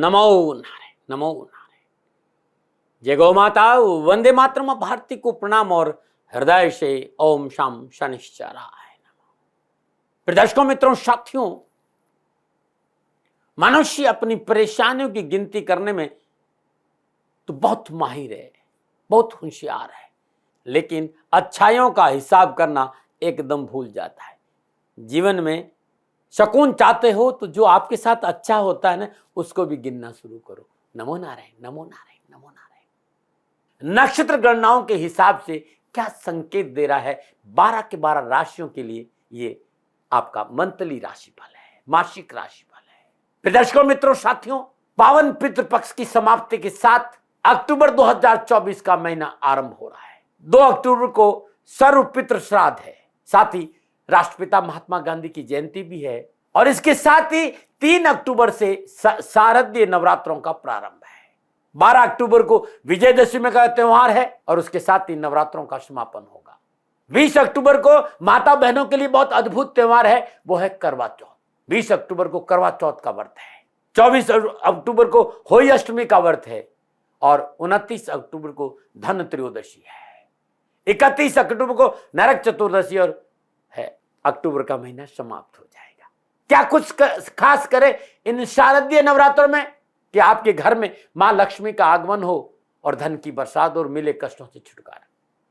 नमो नारायण, नमो नारायण। जय गौ माता, वंदे मातरम भारती को प्रणाम और हृदय से ओम शाम शनिश्चराय नमः। दर्शकों, मित्रों, साथियों, मनुष्य अपनी परेशानियों की गिनती करने में तो बहुत माहिर है, बहुत होशियार है, लेकिन अच्छाइयों का हिसाब करना एकदम भूल जाता है। जीवन में सुकून चाहते हो तो जो आपके साथ अच्छा होता है ना, उसको भी गिनना शुरू करो। नमो नारायण, नमो नारायण, नमो नारायण। नक्षत्र गणनाओं के हिसाब से क्या संकेत दे रहा है 12 के 12 राशियों के लिए, ये आपका मंथली राशिफल है, मासिक राशिफल है। दर्शकों, मित्रों, साथियों, पावन पितृपक्ष की समाप्ति के साथ अक्टूबर 2024 का महीना आरंभ हो रहा है। 2 अक्टूबर को सर्व पितृ श्राद्ध है, साथ ही राष्ट्रपिता महात्मा गांधी की जयंती भी है, और इसके साथ ही 3 अक्टूबर से शारदीय नवरात्रों का प्रारंभ है। 12 अक्टूबर को विजयदशमी का त्योहार है और उसके साथ ही नवरात्रों का समापन होगा। 20 अक्टूबर को माता बहनों के लिए बहुत अद्भुत त्योहार है, वो है करवा चौथ। 20 अक्टूबर को करवा चौथ का व्रत है, 24 अक्टूबर को होली अष्टमी का व्रत है और 29 अक्टूबर को धन त्रयोदशी है। 31 अक्टूबर को नरक चतुर्दशी और है। अक्टूबर का महीना समाप्त हो जाएगा। क्या कुछ खास करें इन शारदीय नवरात्रों में कि आपके घर में मां लक्ष्मी का आगमन हो और धन की बरसात और मिले कष्टों से छुटकारा।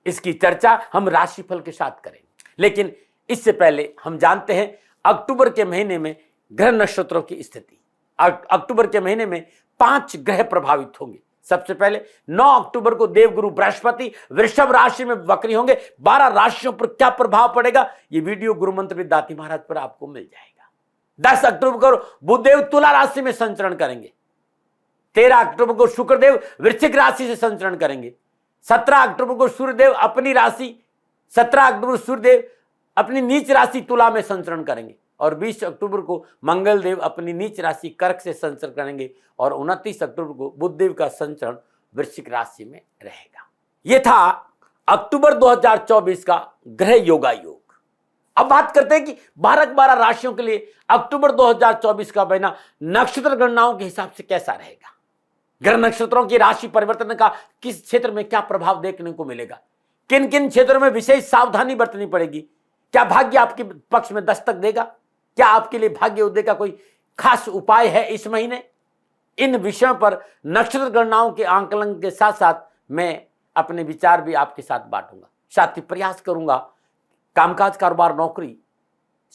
इसकी चर्चा हम राशिफल के साथ करेंगे, लेकिन इससे पहले हम जानते हैं अक्टूबर के महीने में ग्रह नक्षत्रों की स्थिति। अक्टूबर के महीने में 5 ग्रह प्रभावित होंगे। सबसे पहले 9 अक्टूबर को देवगुरु बृहस्पति वृषभ राशि में वक्री होंगे। 12 राशियों पर क्या प्रभाव पड़ेगा, ये वीडियो गुरु मंत्र दाती महाराज पर आपको मिल जाएगा। 10 अक्टूबर को बुधदेव तुला राशि में संचरण करेंगे। 13 अक्टूबर को शुक्रदेव वृश्चिक राशि से संचरण करेंगे। 17 अक्टूबर को सूर्यदेव अपनी राशि 17 अक्टूबर सूर्यदेव अपनी नीच राशि तुला में संचरण करेंगे और 20 अक्टूबर को मंगल देव अपनी नीच राशि कर्क से संचरण करेंगे और 29 अक्टूबर को बुधदेव का संचरण वृश्चिक राशि में रहेगा। यह था अक्टूबर 2024 का ग्रह योगा योग। अब बात करते हैं कि 12 राशियों के लिए अक्टूबर 2024 का महीना नक्षत्र गणनाओं के हिसाब से कैसा रहेगा। ग्रह नक्षत्रों की राशि परिवर्तन का किस क्षेत्र में क्या प्रभाव देखने को मिलेगा, किन किन क्षेत्रों में विशेष सावधानी बरतनी पड़ेगी, क्या भाग्य आपके पक्ष में दस्तक देगा, क्या आपके लिए भाग्य उदय का कोई खास उपाय है इस महीने। इन विषयों पर नक्षत्र गणनाओं के आंकलन के साथ साथ मैं अपने विचार भी आपके साथ बांटूंगा। साथ ही प्रयास करूंगा कामकाज, कारोबार, नौकरी,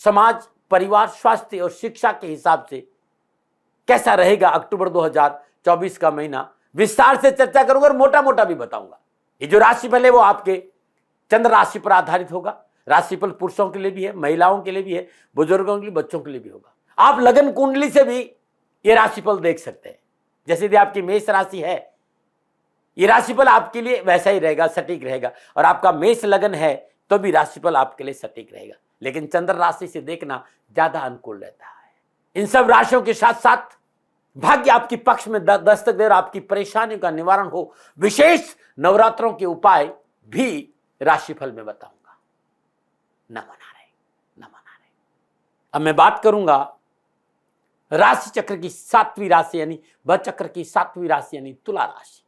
समाज, परिवार, स्वास्थ्य और शिक्षा के हिसाब से कैसा रहेगा अक्टूबर 2024 का महीना, विस्तार से चर्चा करूंगा और मोटा मोटा भी बताऊंगा। ये जो राशिफल है वो आपके चंद्र राशि पर आधारित होगा। राशिफल पुरुषों के लिए भी है, महिलाओं के लिए भी है, बुजुर्गों के लिए, बच्चों के लिए भी होगा। आप लगन कुंडली से भी ये राशिफल देख सकते हैं। जैसे यदि आपकी मेष राशि है, ये राशिफल आपके लिए वैसा ही रहेगा, सटीक रहेगा, और आपका मेष लगन है तो भी राशिफल आपके लिए सटीक रहेगा, लेकिन चंद्र राशि से देखना ज्यादा अनुकूल रहता है। इन सब राशियों के साथ साथ भाग्य आपकी पक्ष में दस्तक दे और आपकी परेशानियों का निवारण हो, विशेष नवरात्रों के उपाय भी राशिफल में बताऊंगा। नमो नारायण, नमो नारायण। अब मैं बात करूंगा राशि चक्र की 7वीं राशि यानी चक्र की 7वीं राशि यानी तुला राशि।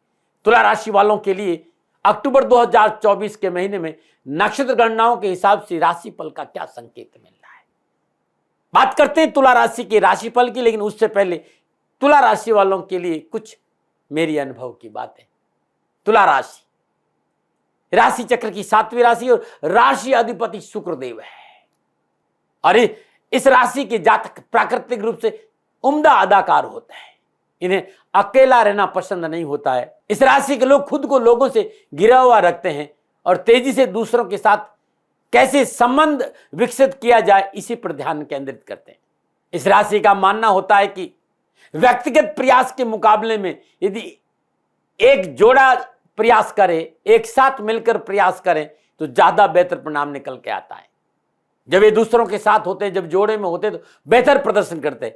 तुला राशि वालों के लिए अक्टूबर 2024 के महीने में नक्षत्र गणनाओं के हिसाब से राशिफल का क्या संकेत मिल रहा है। बात करते हैं तुला राशि के राशिफल की, लेकिन उससे पहले तुला राशि वालों के लिए कुछ मेरी अनुभव की बातें। तुला राशि राशि चक्र की 7वीं राशि और राशि अधिपति शुक्रदेव है, और इस राशि के जातक प्राकृतिक रूप से उम्दा अदाकार होते हैं। इन्हें अकेला रहना पसंद नहीं होता है। इस राशि के लोग खुद को लोगों से घिरा हुआ रखते हैं और तेजी से दूसरों के साथ कैसे संबंध विकसित किया जाए इसी पर ध्यान केंद्रित करते हैं। इस राशि का मानना होता है कि व्यक्तिगत प्रयास के मुकाबले में यदि एक जोड़ा प्रयास करे, एक साथ मिलकर प्रयास करें तो ज्यादा बेहतर परिणाम निकल के आता है। जब ये दूसरों के साथ होते हैं, जब जोड़े में होते हैं, तो बेहतर प्रदर्शन करते हैं,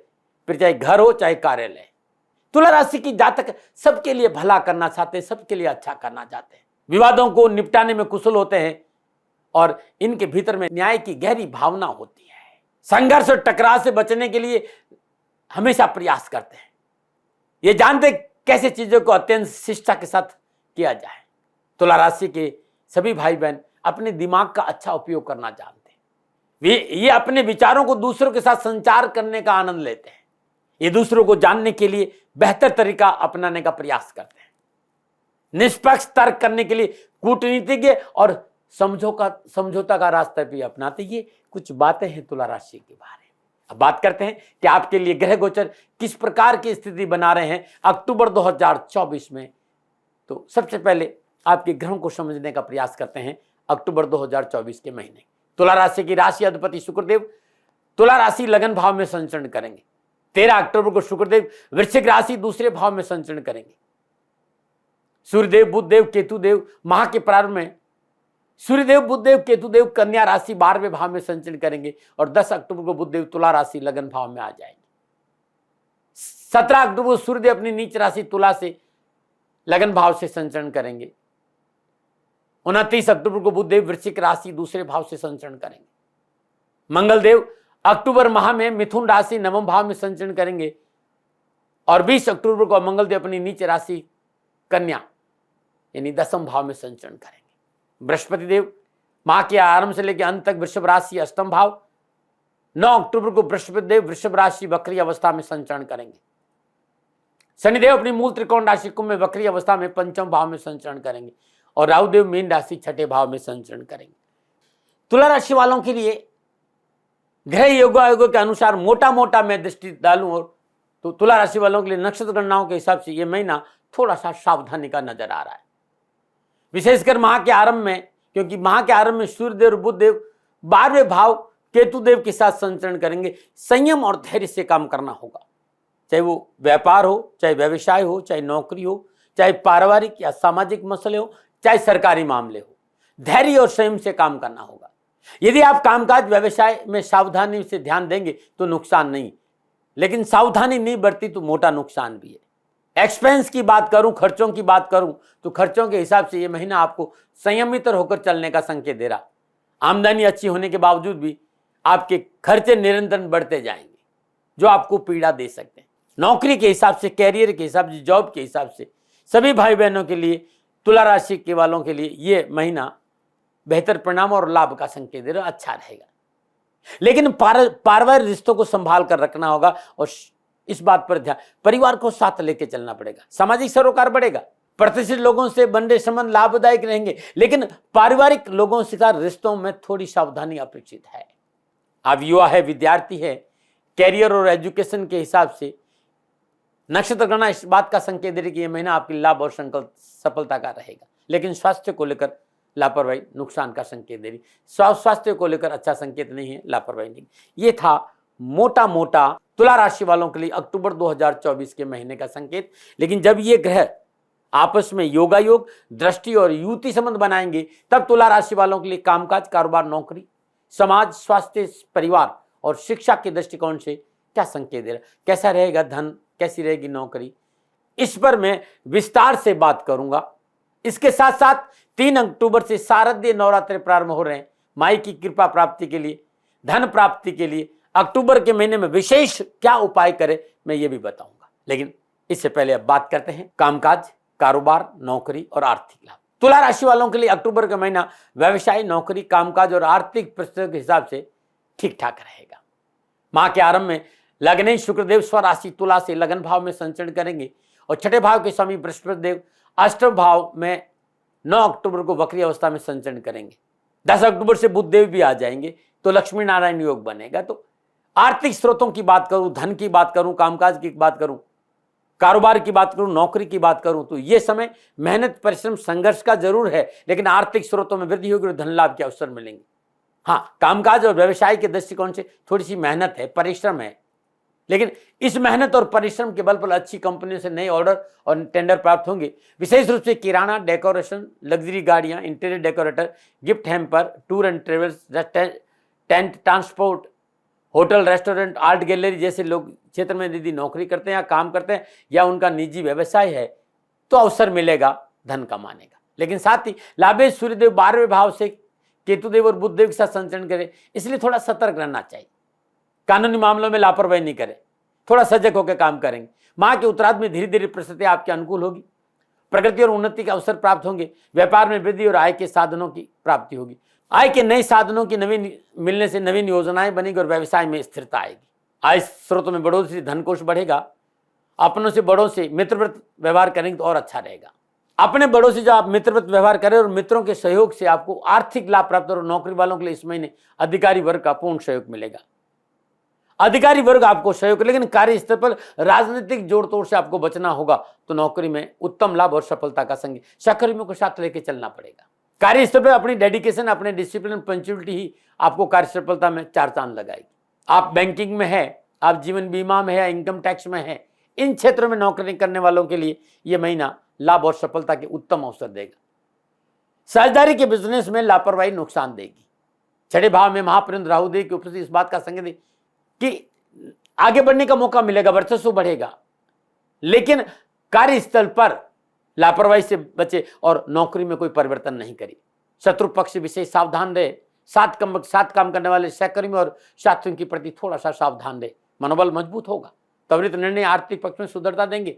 फिर चाहे घर हो चाहे कार्यालय। तुला राशि की जातक सबके लिए भला करना चाहते हैं, सबके लिए अच्छा करना चाहते हैं, विवादों को निपटाने में कुशल होते हैं और इनके भीतर में न्याय की गहरी भावना होती है। संघर्ष और टकराव से बचने के लिए हमेशा प्रयास करते हैं। ये जानते कैसे चीजों को अत्यंत शिष्टता के साथ किया जाए। तुला राशि के सभी भाई बहन अपने दिमाग का अच्छा उपयोग करना जानते हैं। ये अपने विचारों को दूसरों के साथ संचार करने का आनंद लेते हैं। ये दूसरों को जानने के लिए बेहतर तरीका अपनाने का प्रयास करते हैं। निष्पक्ष तर्क करने के लिए कूटनीतिज्ञ और समझौता का रास्ता भी अपनाते। ये कुछ बातें हैं तुला राशि के बारे में। अब बात करते हैं कि आपके लिए ग्रह गोचर किस प्रकार की स्थिति बना रहे हैं अक्टूबर 2024 में। तो सबसे पहले आपके ग्रहों को समझने का प्रयास करते हैं। अक्टूबर 2024 के महीने तुला राशि की राशि अधिपति शुक्रदेव तुला राशि लगन भाव में संचरण करेंगे। 13 अक्टूबर को शुक्रदेव वृश्चिक राशि दूसरे भाव में संचरण करेंगे। सूर्यदेव बुधदेव केतुदेव माह के प्रारंभ में सूर्यदेव बुधदेव केतुदेव कन्या राशि 12वें भाव में संचरण करेंगे और 10 अक्टूबर को बुधदेव तुला राशि लगन भाव में आ जाएंगे। 17 अक्टूबर को सूर्यदेव अपनी नीच राशि तुला से लगन भाव से संचरण करेंगे। 29 अक्टूबर को बुधदेव वृश्चिक राशि दूसरे भाव से संचरण करेंगे। मंगलदेव अक्टूबर माह में मिथुन राशि नवम भाव में संचरण करेंगे और 20 अक्टूबर को मंगलदेव अपनी नीच राशि कन्या यानी 10वें भाव में संचरण करेंगे। बृहस्पति देव माह के आरंभ से लेकर अंत तक वृषभ राशि अष्टम भाव। 9 अक्टूबर को बृहस्पति देव वृषभ राशि वक्री अवस्था में संचरण करेंगे। शनिदेव अपनी मूल त्रिकोण राशि कुंभ में वक्री अवस्था में पंचम भाव में संचरण करेंगे और राहुदेव मीन राशि छठे भाव में संचरण करेंगे। तुला राशि वालों के लिए ग्रह योगायोगों के अनुसार मोटा मोटा मैं दृष्टि डालूं और तो तुला राशि वालों के लिए नक्षत्र गणनाओं के हिसाब से यह महीना थोड़ा सा सावधानी का नजर आ रहा है। विशेषकर माह के आरंभ में, क्योंकि माह के आरंभ में सूर्यदेव और बुधदेव 12वें भाव केतुदेव के साथ संचरण करेंगे। संयम और धैर्य से काम करना होगा, चाहे वो व्यापार हो, चाहे व्यवसाय हो, चाहे नौकरी हो, चाहे पारिवारिक या सामाजिक मसले हो, चाहे सरकारी मामले हो। धैर्य और संयम से काम करना होगा। यदि आप कामकाज व्यवसाय में सावधानी से ध्यान देंगे तो नुकसान नहीं, लेकिन सावधानी नहीं बरती तो मोटा नुकसान भी है। एक्सपेंस की बात करूं, खर्चों की बात करूं तो खर्चों के हिसाब से यह महीना आपको संयमित होकर चलने का संकेत दे रहा। आमदनी अच्छी होने के बावजूद भी आपके खर्चे निरंतर बढ़ते जाएंगे जो आपको पीड़ा दे सकते हैं। नौकरी के हिसाब से, कैरियर के हिसाब से, जॉब के हिसाब से सभी भाई बहनों के लिए, तुला राशि के वालों के लिए यह महीना बेहतर परिणाम और लाभ का संकेत दे रहा, अच्छा रहेगा। लेकिन पारिवारिक रिश्तों को संभाल कर रखना होगा और इस बात पर ध्यान, परिवार को साथ लेके चलना पड़ेगा। सामाजिक सरोकार बढ़ेगा, प्रतिष्ठित लोगों से बंधे संबंध लाभदायक रहेंगे, लेकिन पारिवारिक लोगों से रिश्तों में थोड़ी सावधानी अपेक्षित है। आप युवा है, विद्यार्थी है, कैरियर और एजुकेशन के हिसाब से नक्षत्र गणना इस बात का संकेत दे रही कि यह महीना आपकी लाभ और संकल्प सफलता का रहेगा। लेकिन स्वास्थ्य को लेकर लापरवाही नुकसान का संकेत दे रही। स्वास्थ्य को लेकर अच्छा संकेत नहीं है, लापरवाही नहीं। ये था मोटा मोटा तुला राशि वालों के लिए अक्टूबर 2024 के महीने का संकेत। लेकिन जब ये ग्रह आपस में योगायोग, दृष्टि और युति संबंध बनाएंगे तब तुला राशि वालों के लिए कामकाज, कारोबार, नौकरी, समाज, स्वास्थ्य, परिवार और शिक्षा के दृष्टिकोण से क्या संकेत दे रहा, कैसा रहेगा धन, कैसी रहेगी नौकरी, इस पर मैं विस्तार से बात करूंगा। इसके साथ साथ 3 अक्टूबर से शारदीय नवरात्र प्रारंभ हो रहे हैं। माई की कृपा प्राप्ति के लिए, धन प्राप्ति के लिए अक्टूबर के महीने में विशेष क्या उपाय करें मैं ये भी बताऊंगा। लेकिन इससे पहले अब बात करते हैं कामकाज, कारोबार, नौकरी और आर्थिक लाभ। तुला राशि वालों के लिए अक्टूबर का महीना व्यवसाय, नौकरी, कामकाज और आर्थिक परिस्थितियों के हिसाब से ठीक ठाक रहेगा। माह के आरंभ में लग्न शुक्रदेव स्वराशि तुला से लगन भाव में संचरण करेंगे और छठे भाव के स्वामी बृहस्पति देव अष्टम भाव में 9 अक्टूबर को वक्री अवस्था में संचरण करेंगे। 10 अक्टूबर से बुधदेव भी आ जाएंगे तो लक्ष्मी नारायण योग बनेगा। तो आर्थिक स्रोतों की बात करूं, धन की बात करूं, कामकाज की बात करूं, कारोबार की बात करूं, नौकरी की बात करूं तो यह समय मेहनत, परिश्रम, संघर्ष का जरूर है, लेकिन आर्थिक स्रोतों में वृद्धि होगी और धन लाभ के अवसर मिलेंगे। हाँ, कामकाज और व्यवसाय के दृष्टिकोण से थोड़ी सी मेहनत है, परिश्रम है, लेकिन इस मेहनत और परिश्रम के बल पर अच्छी कंपनियों से नए ऑर्डर और टेंडर प्राप्त होंगे। विशेष रूप से किराना, डेकोरेशन, लग्जरी गाड़ियां, interior decorator, gift hamper, tour and travels, tent, transport, hotel, restaurant, art gallery जैसे लोग क्षेत्र में यदि नौकरी करते हैं या काम करते हैं या उनका निजी व्यवसाय है तो अवसर मिलेगा धन कमाने का। लेकिन साथ ही लाभेश सूर्यदेव 12वें भाव से केतुदेव और बुधदेव के साथ संचरण करें, इसलिए थोड़ा सतर्क रहना चाहिए। कानूनी मामलों में लापरवाही नहीं करें, थोड़ा सजग होकर काम करेंगे। माह के उत्तरार्ध में धीरे धीरे परिस्थिति आपके अनुकूल होगी, प्रगति और उन्नति के अवसर प्राप्त होंगे, व्यापार में वृद्धि और आय के साधनों की प्राप्ति होगी, आय के नए साधनों की नवीन मिलने से नवीन योजनाएं बनेगी और व्यवसाय में स्थिरता आएगी। आय स्रोतों में बढ़ोतरी, धन कोष बढ़ेगा, अपनों से बड़ों से मित्रवत व्यवहार करेंगे तो और अच्छा रहेगा। अपने बड़ों से जो आप मित्रवत व्यवहार करें और मित्रों के सहयोग से आपको आर्थिक लाभ प्राप्त और नौकरी वालों के लिए इस महीने अधिकारी वर्ग का पूर्ण सहयोग मिलेगा। अधिकारी वर्ग आपको सहयोग, लेकिन कार्य स्तर पर राजनीतिक जोड़ तोड़ से आपको बचना होगा, तो नौकरी में उत्तम लाभ और सफलता का संग सहकर्मियों के साथ लेकर चलना पड़ेगा। कार्य स्तर पर अपनी डेडिकेशन, अपने डिसिप्लिन, पंक्चुअलिटी ही आपको कार्य सफलता में चार चांद लगाएगी। आप बैंकिंग में है, आप जीवन बीमा में है, इनकम टैक्स में है, इन क्षेत्रों में नौकरी करने वालों के लिए यह महीना लाभ और सफलता के उत्तम अवसर देगा। साझेदारी के बिजनेस में लापरवाही नुकसान देगी। छठे भाव में महापरिंद राहुदेव की उपस्थिति इस बात का संकेत है कि आगे बढ़ने का मौका मिलेगा, वर्चस्व बढ़ेगा, लेकिन कार्यस्थल पर लापरवाही से बचे और नौकरी में कोई परिवर्तन नहीं करिए। शत्रु पक्ष से विशेष सावधान रहे। साथ काम करने वाले सहकर्मी और साथियों के प्रति थोड़ा सा सावधान रहे। मनोबल मजबूत होगा। त्वरित निर्णय आर्थिक पक्ष में सुदृढ़ता देंगे।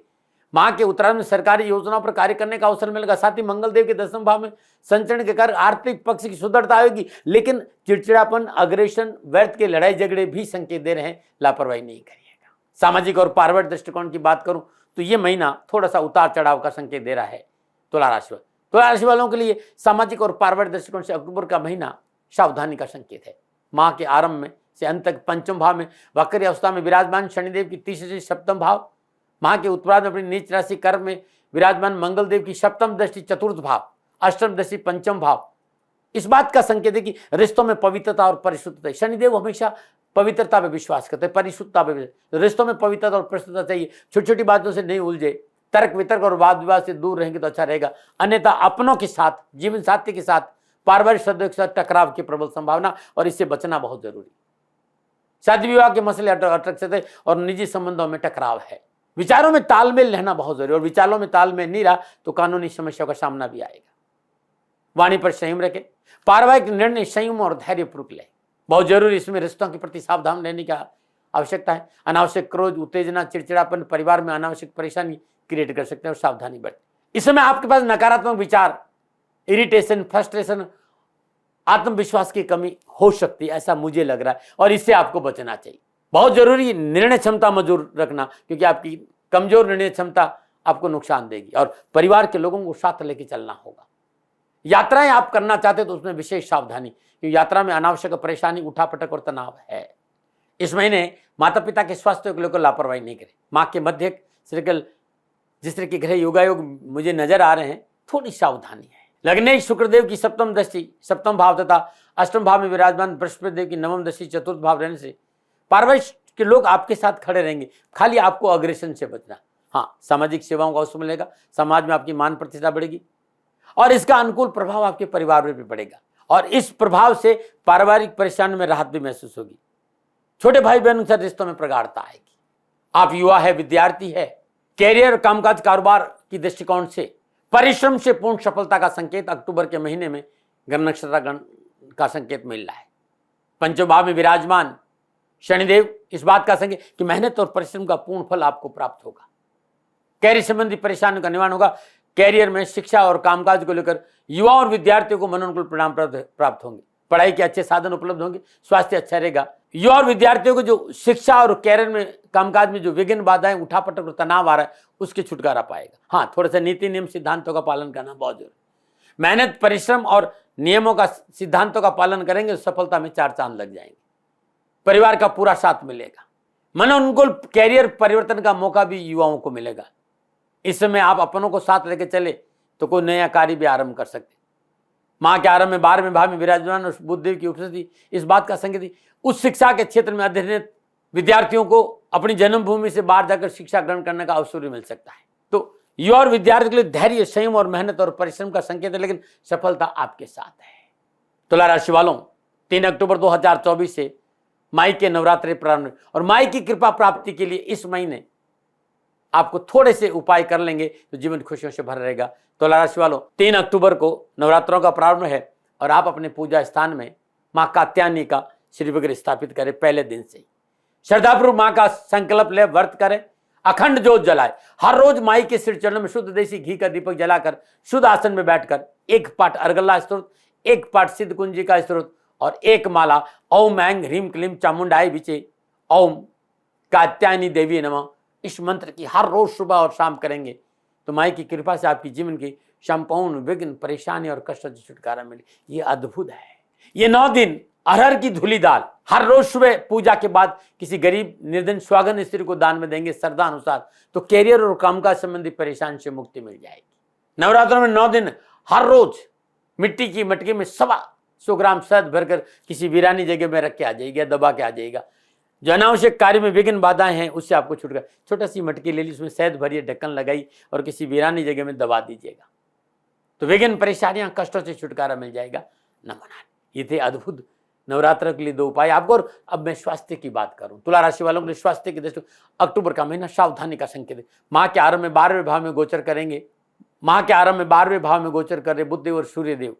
माह के उत्तरार्ध में सरकारी योजनाओं पर कार्य करने का अवसर मिलेगा। साथ ही मंगल देव के 10वें भाव में संचरण के कारण आर्थिक पक्ष की सुदृढ़ता आएगी, लेकिन चिड़चिड़ापन, अग्रेशन, व्यर्थ के लड़ाई झगड़े भी संकेत दे रहे हैं, लापरवाही नहीं करिएगा। सामाजिक और पारिवारिक दृष्टिकोण की बात करूं तो यह महीना थोड़ा सा उतार चढ़ाव का संकेत दे रहा है। तुला राशि वालों के लिए सामाजिक और पारिवारिक दृष्टिकोण से अक्टूबर का महीना सावधानी का संकेत है। माह के आरंभ में से अंत तक पंचम भाव में वक्री अवस्था में विराजमान शनिदेव की तीसरे से सप्तम भाव, माह के उत्तरार्ध में अपनी नीच राशि कर्म में विराजमान मंगल देव की सप्तम दृष्टि चतुर्थ भाव, अष्टम दृष्टि पंचम भाव, इस बात का संकेत है कि रिश्तों में पवित्रता और परिशुद्धता। शनिदेव हमेशा पवित्रता में विश्वास करते हैं, परिशुद्धता में। रिश्तों में पवित्रता और परिशुद्धता चाहिए। छोटी छोटी बातों से नहीं उलझे, तर्क वितर्क और वाद विवाद से दूर रहेंगे तो अच्छा रहेगा। अन्यथा अपनों के साथ, जीवन साथी के साथ, पारिवारिक सदस्यों के साथ टकराव की प्रबल संभावना, और इससे बचना बहुत जरूरी। शादी विवाह के मसले अटक सकते हैं और निजी संबंधों में टकराव है। विचारों में तालमेल रहना बहुत जरूरी, और विचारों में तालमेल नहीं रहा तो कानूनी समस्याओं का सामना भी आएगा। वाणी पर संयम रखें। पारिवारिक निर्णय संयम और धैर्यपूर्वक लें, बहुत जरूरी। इसमें रिश्तों के प्रति सावधान रहने की आवश्यकता है। अनावश्यक क्रोध, उत्तेजना, चिड़चिड़ापन परिवार में अनावश्यक परेशानी क्रिएट कर सकते हैं और सावधानी बरतें। इस समय आपके पास नकारात्मक विचार, इरिटेशन, फ्रस्ट्रेशन, आत्मविश्वास की कमी हो सकती है, ऐसा मुझे लग रहा है, और इससे आपको बचना चाहिए। बहुत जरूरी निर्णय क्षमता मजबूत रखना, क्योंकि आपकी कमजोर निर्णय क्षमता आपको नुकसान देगी, और परिवार के लोगों को साथ लेके चलना होगा। यात्राएं आप करना चाहते तो उसमें विशेष सावधानी, क्योंकि यात्रा में अनावश्यक परेशानी, उठापटक और तनाव है। इस महीने माता पिता के स्वास्थ्य को लेकर लापरवाही नहीं करें। माह के मध्य सर्कल जिस तरह के ग्रह योगायोग मुझे नजर आ रहे हैं, थोड़ी सावधानी है। लग्ने शुक्रदेव की सप्तम दृष्टि सप्तम भाव तथा अष्टम भाव में विराजमान बृहस्पति देव की नवम दृष्टि चतुर्थ भाव रहने से पारिवारिक के लोग आपके साथ खड़े रहेंगे। खाली आपको अग्रेशन से बचना। हाँ, सामाजिक सेवाओं का अवसर मिलेगा, समाज में आपकी मान प्रतिष्ठा बढ़ेगी, और इसका अनुकूल प्रभाव आपके परिवार में भी पड़ेगा, और इस प्रभाव से पारिवारिक परेशानी में राहत भी महसूस होगी। छोटे भाई बहनों के साथ रिश्तों में प्रगाढ़ता आएगी। आप युवा है, विद्यार्थी है, कैरियर, कामकाज, कारोबार की दृष्टिकोण से परिश्रम से पूर्ण सफलता का संकेत अक्टूबर के महीने में गण नक्षत्रगण का संकेत मिल रहा है। पंचम भाव में विराजमान शनिदेव इस बात का संकेत कि मेहनत और परिश्रम का पूर्ण फल आपको प्राप्त होगा। कैरियर संबंधी परेशानियों का निवारण होगा। कैरियर में शिक्षा और कामकाज को लेकर युवा और विद्यार्थियों को मनोनुकूल परिणाम प्राप्त होंगे। पढ़ाई के अच्छे साधन उपलब्ध होंगे, स्वास्थ्य अच्छा रहेगा। युवा और विद्यार्थियों को जो शिक्षा और कैरियर में, कामकाज में जो विघ्न, बाधाएं, उठापटक और तनाव आ रहा है, उसके छुटकारा पाएगा। हाँ, थोड़ा सा नीति नियम सिद्धांतों का पालन करना बहुत जरूरी। मेहनत, परिश्रम और नियमों का, सिद्धांतों का पालन करेंगे तो सफलता में चार चांद लग जाएंगे। परिवार का पूरा साथ मिलेगा। मनोनुकूल कैरियर परिवर्तन का मौका भी युवाओं को मिलेगा। इस समय आप अपनों को साथ लेकर चले तो कोई नया कार्य भी आरंभ कर सकते। माह के आरंभ में 12वें भाव में विराजमान और बुध देव की उपस्थिति इस बात का संकेत उस शिक्षा के क्षेत्र में अध्ययनरत विद्यार्थियों को अपनी जन्मभूमि से बाहर जाकर शिक्षा ग्रहण करने का अवसर भी मिल सकता है। तो युवा और विद्यार्थी के लिए धैर्य, संयम और मेहनत और परिश्रम का संकेत है, लेकिन सफलता आपके साथ है। तुला राशि वालों, 3 अक्टूबर 2024 से माई के नवरात्रि प्रारंभ, और माई की कृपा प्राप्ति के लिए इस महीने आपको थोड़े से उपाय कर लेंगे तो जीवन खुशियों से भर रहेगा। तुला राशि वालों, 3 अक्टूबर को नवरात्रों का प्रारंभ है, और आप अपने पूजा स्थान में मां कात्यायनी का श्री विग्रह स्थापित करें। पहले दिन से ही श्रद्धापूर्वक मां का संकल्प ले, व्रत करें, अखंड जोत जलाए। हर रोज माई के सिर चरणों में शुद्ध देसी घी का दीपक जलाकर शुद्ध आसन में बैठकर एक पाठ अर्गला स्तोत्र, एक पाठ सिद्ध कुंजी का स्तोत्र और एक माला ओम ऐं ह्रीं क्लीं चामुंडाय विचे ओम कात्यायनी देवी नमः, इस मंत्र की हर रोज सुबह और शाम करेंगे तो माई की कृपा से आपकी जीवन की संपूर्ण विघ्न, परेशानी और कष्ट से छुटकारा मिले। ये अद्भुत है। ये 9 दिन अरहर की धुली दाल हर रोज सुबह पूजा के बाद किसी गरीब निर्धन स्वागन स्त्री को दान में देंगे श्रद्धा अनुसार, तो कैरियर और कामकाज संबंधी परेशानी से मुक्ति मिल जाएगी। नवरात्रों में 9 दिन हर रोज मिट्टी की मटकी में 125 ग्राम शहद भरकर किसी वीरानी जगह में रख के आ जाइएगा, दबा के आ जाइएगा। जो अनावश्यक कार्य में विघ्न बाधाएं हैं उससे आपको छुटकारा। छोटा सी मटकी ले ली, उसमें शहद भरिए, ढक्कन लगाई और किसी वीरानी जगह में दबा दीजिएगा, तो विघ्न, परेशानियां, कष्टों से छुटकारा मिल जाएगा। नमो। ये थे अद्भुत नवरात्र के लिए 2 उपाय आपको। और अब मैं स्वास्थ्य की बात करूं, तुला राशि वालों के लिए स्वास्थ्य की दृष्टि अक्टूबर का महीना सावधानी का संकेत है। माह के आरंभ में 12वें भाव में गोचर करेंगे, माह के आरंभ में 12वें भाव में गोचर कर रहे बुधदेव और सूर्यदेव,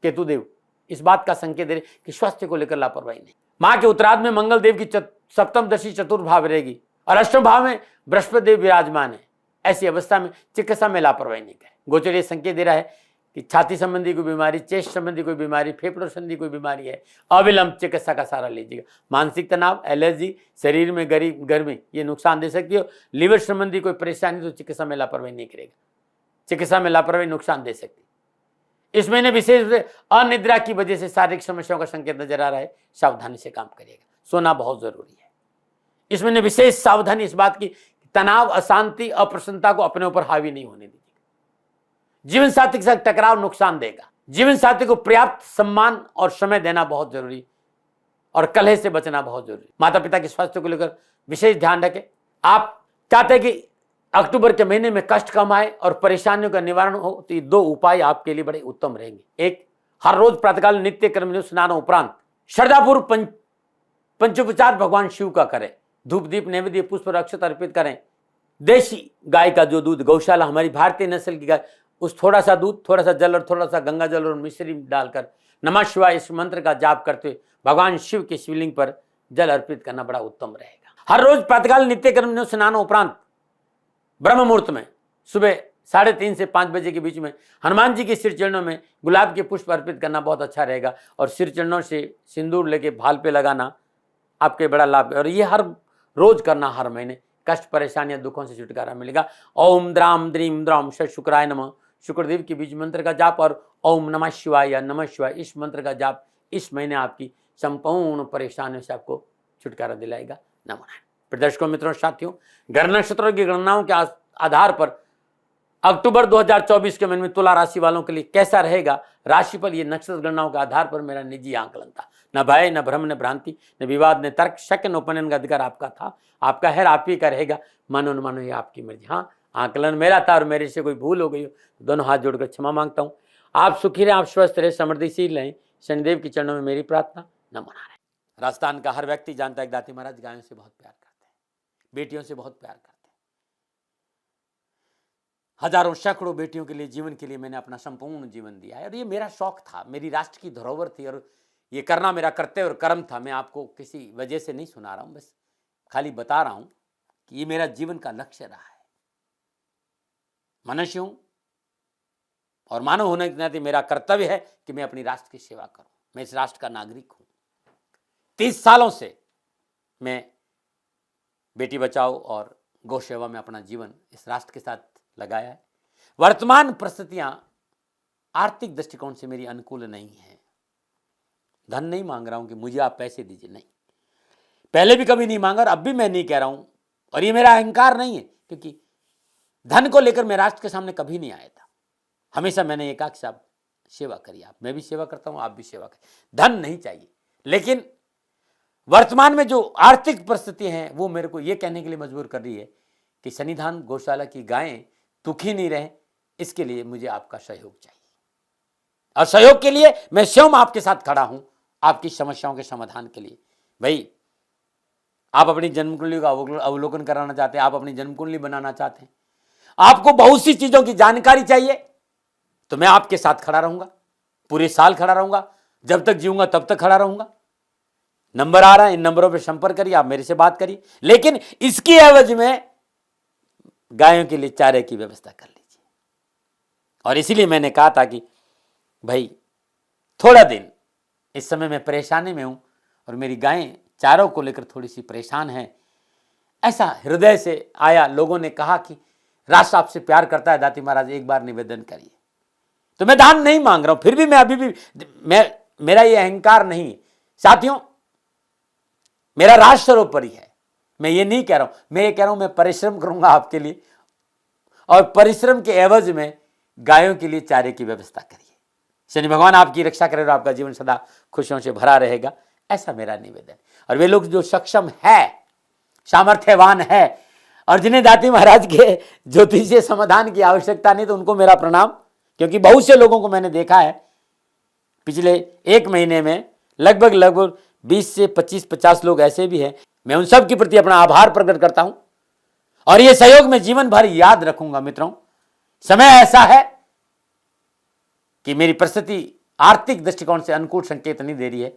केतुदेव, इस बात का संकेत दे रहे कि स्वास्थ्य को लेकर लापरवाही नहीं। माह के उत्तरार्ध में मंगल देव की सप्तम दशी चतुर्थ भाव रहेगी और अष्टम भाव में बृहस्पति देव विराजमान है। ऐसी अवस्था में चिकित्सा में लापरवाही नहीं करें। गोचर ये संकेत दे रहा है कि छाती संबंधी कोई बीमारी, चेस्ट संबंधी कोई बीमारी, फेफड़ों संबंधी कोई बीमारी है, अविलंब चिकित्सा का सहारा लीजिएगा। मानसिक तनाव, एलर्जी, शरीर में गर्मी, ये नुकसान दे सकती हो। लीवर संबंधी कोई परेशानी तो चिकित्सा में लापरवाही नहीं करेगा। चिकित्सा में लापरवाही नुकसान दे सकती है। इस महीने विशेष रूप से अनिद्रा की वजह से शारीरिक समस्याओं का संकेत नजर आ रहा है, सावधानी से काम करिएगा। सोना बहुत जरूरी है। इस महीने विशेष सावधानी इस बात की, तनाव, अशांति, अप्रसन्नता को अपने ऊपर हावी नहीं होने दीजिए। जीवन साथी के साथ टकराव नुकसान देगा। जीवन साथी को पर्याप्त सम्मान और समय देना बहुत जरूरी और कलह से बचना बहुत जरूरी। माता पिता के स्वास्थ्य को लेकर विशेष ध्यान रखें। आप चाहते हैं कि अक्टूबर के महीने में कष्ट कम आए और परेशानियों का निवारण हो, तो ये 2 उपाय आपके लिए बड़े उत्तम रहेंगे। एक, हर रोज प्रातःकाल नित्य कर्म स्नान उपरांत श्रद्धापूर्वक पंचोपचार भगवान शिव का करें। धूप दीप नैवेद्य पुष्प और अक्षत अर्पित करें। देशी गाय का जो दूध, गौशाला हमारी भारतीय नस्ल की गाय, उस थोड़ा सा दूध, थोड़ा सा जल और थोड़ा सा गंगा जल और मिश्री डालकर नमः शिवाय इस मंत्र का जाप करते हुए भगवान शिव के शिवलिंग पर जल अर्पित करना बड़ा उत्तम रहेगा। हर रोज प्रातःकाल नित्य कर्म स्नान उपरांत ब्रह्म मुहूर्त में सुबह 3:30 से 5 बजे के बीच में हनुमान जी के सिर चरणों में गुलाब के पुष्प अर्पित करना बहुत अच्छा रहेगा। और सिर चरणों से सिंदूर लेके भाल पे लगाना आपके बड़ा लाभ है। और ये हर रोज करना, हर महीने कष्ट, परेशानियां, दुखों से छुटकारा मिलेगा। ओम द्राम द्रीम द्राम षट शुक्राय नमः, शुक्रदेव के बीज मंत्र का जाप और ओम नमः शिवाय या नमः शिवाय इस मंत्र का जाप इस महीने आपकी संपूर्ण परेशानियों से आपको छुटकारा दिलाएगा। नमो। प्रदर्शकों, मित्रों, साथियों, ग्रह नक्षत्रों की गणनाओं के आधार पर अक्टूबर 2024 के महीने में तुला राशि वालों के लिए कैसा रहेगा राशिफल, ये नक्षत्र गणनाओं के आधार पर मेरा निजी आकलन था। न भय, न भ्रम, न भ्रांति, न विवाद, न तर्क, शक, न उपनयन का अधिकार आपका था, आपका है, आप ही का रहेगा। मानो न मानो ये आपकी मर्जी। हाँ, आकलन मेरा था और मेरे से कोई भूल हो गई हो तो दोनों हाथ जोड़कर क्षमा मांगता हूँ। आप सुखी रहें, आप स्वस्थ रहे, समृद्धिशील रहें, शनिदेव के चरणों में मेरी प्रार्थना। नमो नारायण। राजस्थान का हर व्यक्ति जानता है दाती महाराज गायों से बहुत प्यार करते हैं, बेटियों से बहुत प्यार करते हैं। हजारों सैकड़ों बेटियों के लिए, जीवन के लिए मैंने अपना संपूर्ण जीवन दिया है और ये मेरा शौक था, मेरी राष्ट्र की धरोहर थी और ये करना मेरा कर्तव्य और कर्म था। मैं आपको किसी वजह से नहीं सुना रहा हूँ, बस खाली बता रहा हूँ कि ये मेरा जीवन का लक्ष्य रहा है। मनुष्य हूँ और मानव होने के नाते मेरा कर्तव्य है कि मैं अपनी राष्ट्र की सेवा करूं। मैं इस राष्ट्र का नागरिक हूं। 30 सालों से मैं बेटी बचाओ और गौ सेवा में अपना जीवन इस राष्ट्र के साथ लगाया है। वर्तमान परिस्थितियां आर्थिक दृष्टिकोण से मेरी अनुकूल नहीं है। धन नहीं मांग रहा हूं कि मुझे आप पैसे दीजिए, नहीं, पहले भी कभी नहीं मांगा और अब भी मैं नहीं कह रहा हूं। और ये मेरा अहंकार नहीं है, क्योंकि धन को लेकर मैं राष्ट्र के सामने कभी नहीं आया था। हमेशा मैंने ये कहा कि साहब सेवा करिए, आप, मैं भी सेवा करता हूं, आप भी सेवा करिए, धन नहीं चाहिए। लेकिन वर्तमान में जो आर्थिक परिस्थिति हैं वो मेरे को ये कहने के लिए मजबूर कर रही है कि सन्निधान गौशाला की गायें दुखी नहीं रहें, इसके लिए मुझे आपका सहयोग चाहिए। और सहयोग के लिए मैं स्वयं आपके साथ खड़ा हूं, आपकी समस्याओं के समाधान के लिए। भाई, आप अपनी जन्म कुंडली का अवलोकन कराना चाहते हैं, आप अपनी जन्म कुंडली बनाना चाहते हैं, आपको बहुत सी चीजों की जानकारी चाहिए, तो मैं आपके साथ खड़ा रहूंगा, पूरे साल खड़ा रहूंगा, जब तक जीऊंगा तब तक खड़ा रहूंगा। नंबर आ रहा है, इन नंबरों पे संपर्क करिए, आप मेरे से बात करिए। लेकिन इसकी एवज में गायों के लिए चारे की व्यवस्था कर लीजिए। और इसीलिए मैंने कहा था कि भाई थोड़ा दिन इस समय मैं परेशानी में हूं और मेरी गायें चारों को लेकर थोड़ी सी परेशान हैं। ऐसा हृदय से आया, लोगों ने कहा कि राष्ट्र आपसे प्यार करता है दाती महाराज, एक बार निवेदन करिए। तो मैं दान नहीं मांग रहा हूं, फिर भी मैं अभी भी मेरा ये अहंकार नहीं साथियों, मेरा राष्ट्र सर्वोपरि है। मैं ये नहीं कह रहा हूं, मैं ये कह रहा हूं मैं परिश्रम करूंगा आपके लिए, और परिश्रम के एवज में गायों के लिए चारे की व्यवस्था करिए। शनि भगवान आपकी रक्षा करे और आपका जीवन सदा खुशियों से भरा रहेगा, ऐसा मेरा निवेदन। और वे लोग जो सक्षम है, सामर्थ्यवान है, और जिन्हें दाती महाराज के ज्योतिषीय समाधान की आवश्यकता नहीं, तो उनको मेरा प्रणाम। क्योंकि बहुत से लोगों को मैंने देखा है पिछले एक महीने में, लगभग 20 से 25-50 लोग ऐसे भी हैं। मैं उन सब के प्रति अपना आभार प्रकट करता हूं और ये सहयोग में जीवन भर याद रखूंगा। मित्रों, समय ऐसा है कि मेरी परिस्थिति आर्थिक दृष्टिकोण से अनुकूल संकेत नहीं दे रही है,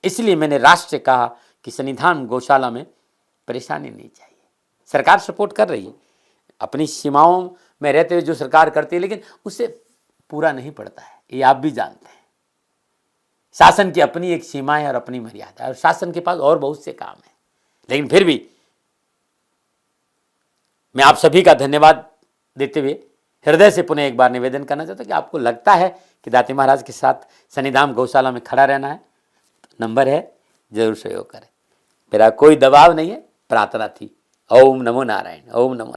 इसलिए मैंने राष्ट्र से कहा कि सन्निधान गौशाला में परेशानी नहीं चाहिए। सरकार सपोर्ट कर रही है, अपनी सीमाओं में रहते हुए जो सरकार करती है, लेकिन उससे पूरा नहीं पड़ता है, ये आप भी जानते हैं। शासन की अपनी एक सीमा है और अपनी मर्यादा है, और शासन के पास और बहुत से काम है। लेकिन फिर भी मैं आप सभी का धन्यवाद देते हुए हृदय से पुनः एक बार निवेदन करना चाहता हूं कि आपको लगता है कि दाती महाराज के साथ सन्निधान गौशाला में खड़ा रहना है, तो नंबर है, जरूर सहयोग करें। मेरा कोई दबाव नहीं है, प्रार्थना थी। ओम नमो नारायण, ओम नमो।